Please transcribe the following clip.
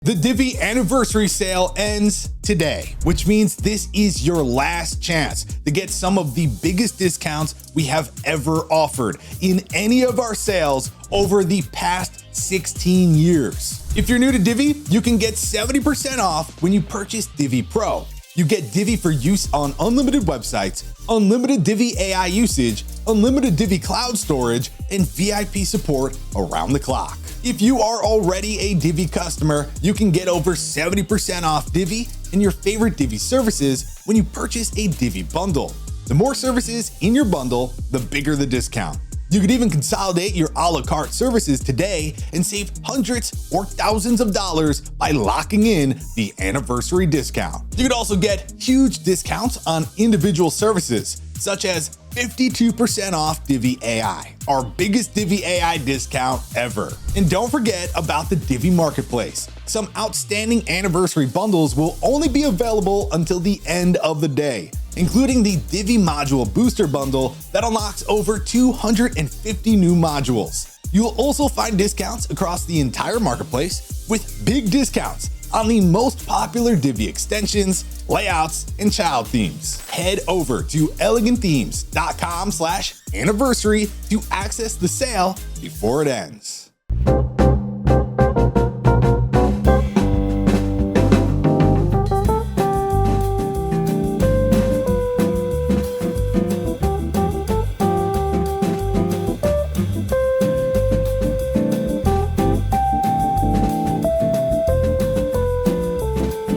The Divi anniversary sale ends today, which means this is your last chance to get some of the biggest discounts we have ever offered in any of our sales over the past 16 years. If you're new to Divi, you can get 70% off when you purchase Divi Pro. You get Divi for use on unlimited websites, unlimited Divi AI usage, unlimited Divi cloud storage, and VIP support around the clock. If you are already a Divi customer, you can get over 70% off Divi and your favorite Divi services when you purchase a Divi bundle. The more services in your bundle, the bigger the discount. You could even consolidate your a la carte services today and save hundreds or thousands of dollars by locking in the anniversary discount. You could also get huge discounts on individual services, such as 52% off Divi AI, our biggest Divi AI discount ever. And don't forget about the Divi Marketplace. Some outstanding anniversary bundles will only be available until the end of the day, including the Divi Module Booster Bundle that unlocks over 250 new modules. You'll also find discounts across the entire marketplace with big discounts on the most popular Divi extensions, layouts, and child themes. Head over to elegantthemes.com/anniversary to access the sale before it ends.